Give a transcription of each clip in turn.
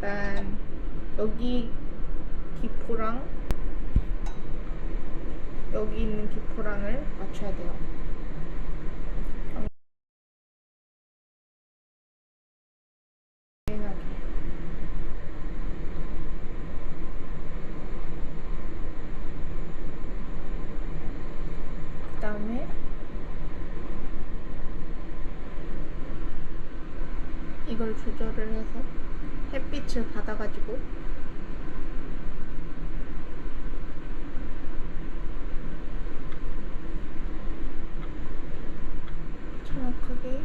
일단 여기 기포랑 여기 있는 기포랑을 맞춰야 돼요. 그 다음에 이걸 조절을 해서 햇빛을 받아가지고 정확하게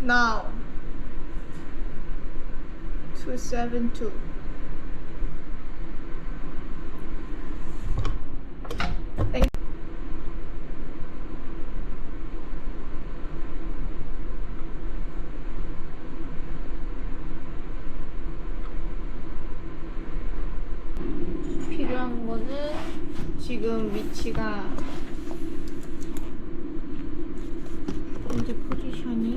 now 272 필요한 거는 지금 위치가 현재 포지션이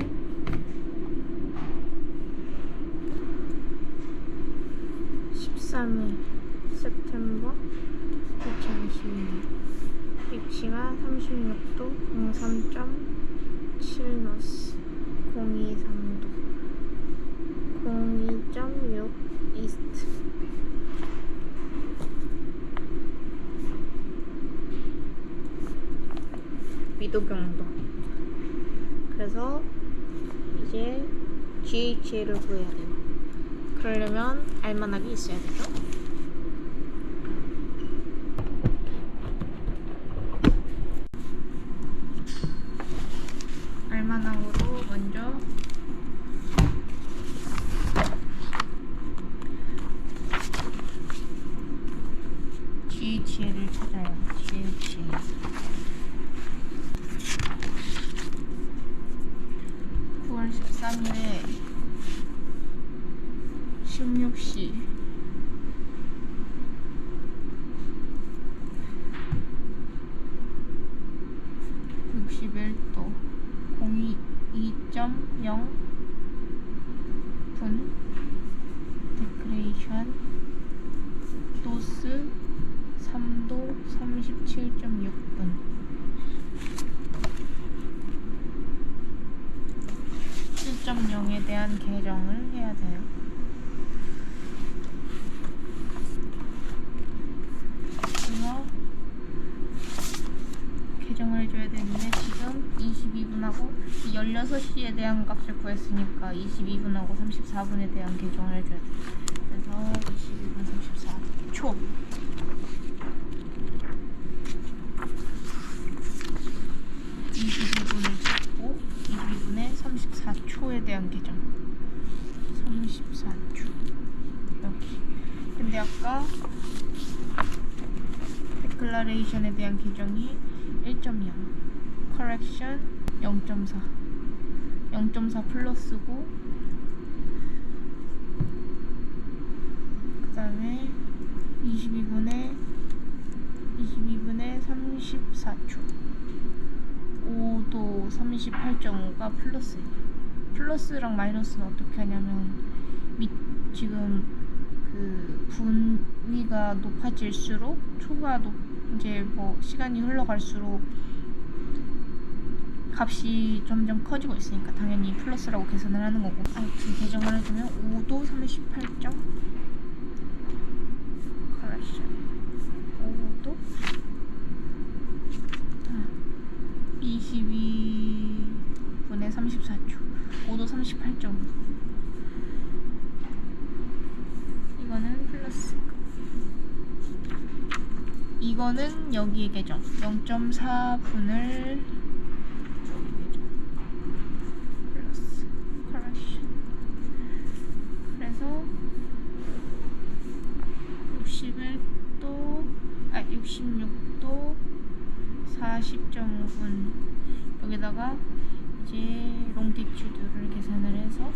13일 September 2022년 위치가 36도 03.7노스 023도 02.6 이스트 미도경도. 그래서 이제 GHA를 구해야 돼요. 그러려면 알마낙이 있어야 되죠. 알마낙으로 먼저 GHA를 찾아요. GHA 9월 13일에 16시 61도 02.0 분 데크레이션 도스 3도 37.6분 1.0에 대한 계정을 해야 돼요. 그래서 계정을 해줘야 되는데 지금 22분하고 16시에 대한 값을 구했으니까 22분하고 34분에 대한 계정을 해줘야 돼요. 그래서 22분 34초 22분을 찍고 22분에 34초에 대한 계정 34초 여기. 근데 아까 데클라레이션에 대한 계정이 1.0 correction 0.4 0.4 플러스고 그 다음에 22분에 34초 5도 38.5가 플러스예요. 플러스랑 마이너스는 어떻게 하냐면 지금 그 분위가 높아질수록 초가 이제 뭐 시간이 흘러갈수록 값이 점점 커지고 있으니까 당연히 플러스라고 계산을 하는 거고. 아무튼 계정을 해주면 5도 38점 correction 5도 22분에 34초 5도 38점 이거는 플러스 이거는 여기에 계정 0.4분을 플러스 correction 그래서 66도 40.5분 여기다가 이제 롱티튜드를 계산을 해서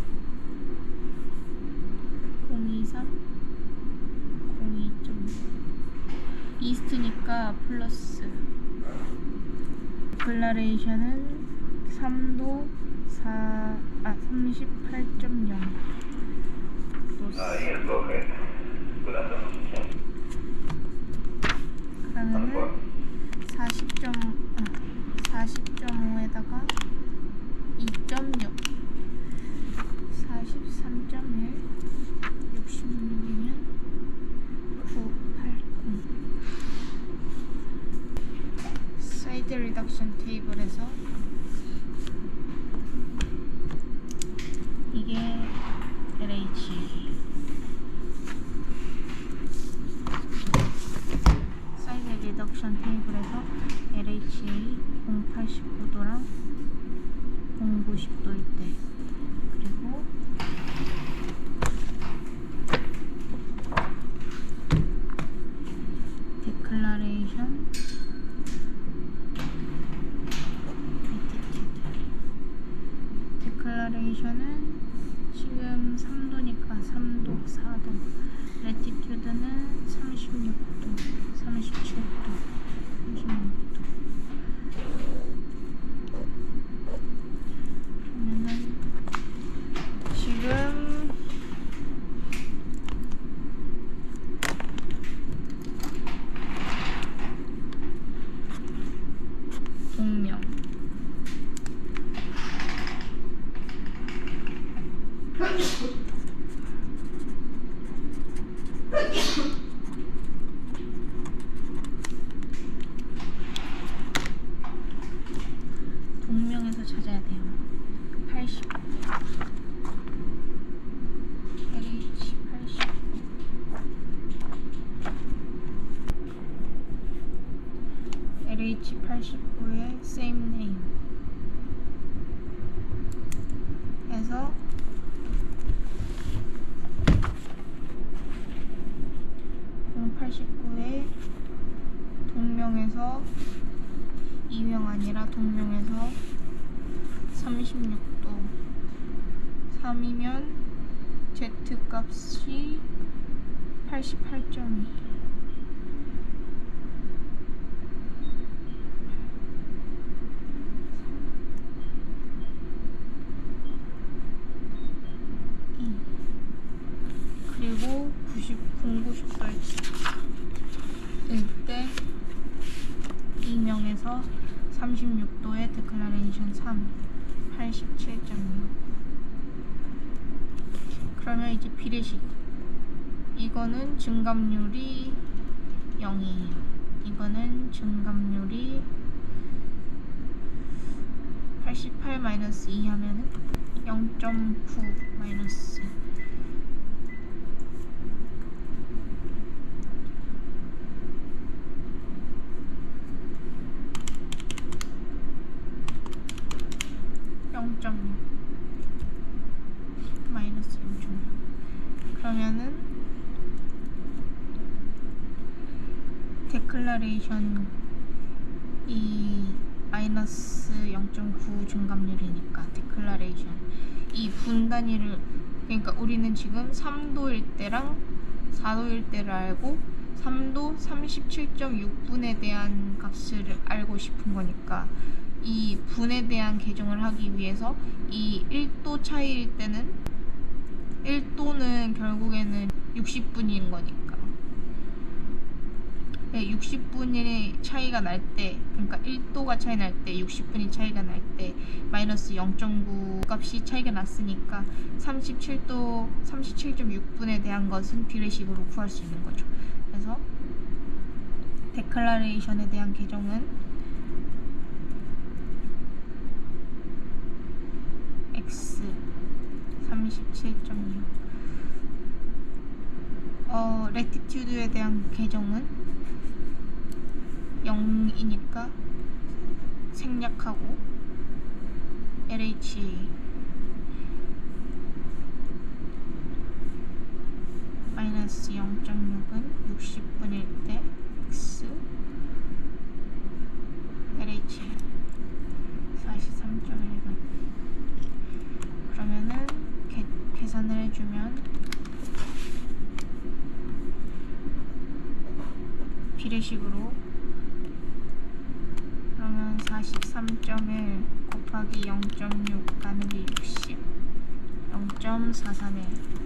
023 02.6 이스트니까 플러스 데클라레이션은 3도 38.0 그러면은 40.5에다가 2.6 43.1 66이면 980 사이드 리덕션 테이블에서 이게 LH 사이드 리덕션 테이블에서 LHA 089도랑 090도일 때 그리고 데클라레이션 데클라레이션은 지금 3도니까 3도, 4도 레티튜드는 36도, 37도, 36도 그러면은 지금 동명 동명에서 찾아야 돼요. 80 LH 80 LH 89의 same name 해서 089의 동명에서 2명 아니라 동명에서 36도 3이면 Z 값이 88.2 그리고 090도일 때 2명에서 36도의 데클라레이션 3 87.6 그러면 이제 비례식 이거는 증감률이 0이에요. 이거는 증감률이 88 마이너스 2 하면은 0.9 마이너스 0.6 마이너스 0.6 그러면은 데클라레이션 이 마이너스 0.9 증감률이니까 데클라레이션 이 분단위를 그러니까 우리는 지금 3도일 때랑 4도일 때를 알고 3도 37.6분에 대한 값을 알고 싶은 거니까 이 분에 대한 계정을 하기 위해서 이 1도 차이일 때는 1도는 결국에는 60분인 거니까 60분의 차이가 날 때 그러니까 1도가 차이 날 때 60분이 차이가 날 때 마이너스 0.9 값이 차이가 났으니까 37도 37.6분에 대한 것은 비례식으로 구할 수 있는 거죠. 그래서 데클라레이션에 대한 계정은 X 37.6 레티튜드에 대한 계정은 0이니까 생략하고 LH 마이너스 0.6은 60분일 때 X LH 43.1분 그러면은 계산을 해주면 비례식으로 그러면 43.1 곱하기 0.6 나누기 60 0.431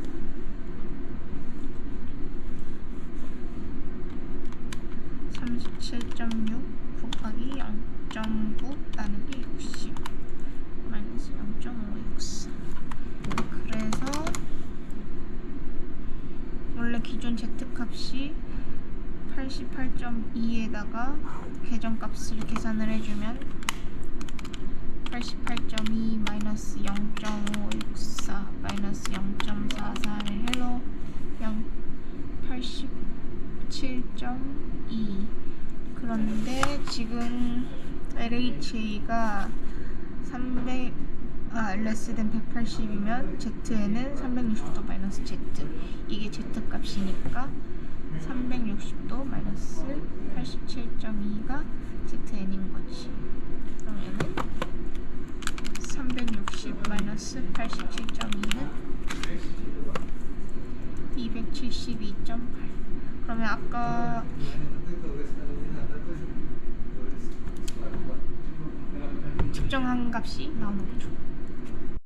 37.6 곱하기 0.9 나누기 60 마이너스 0.564. 그래서 원래 기존 Z값이 88.2에다가 계정값을 계산을 해주면 88.2 마이너스 0.564 마이너스 0.441 헬로 87.2. 그런데 지금 LHA가 300 less than 180이면 Z에는 360도 마이너스 Z, 이게 Z 값이니까 360도 마이너스 87.2가 ZN인 거지. 그러면은 360 마이너스 87.2는 272.8. 그러면 아까 측정한 값이 나오는 거죠.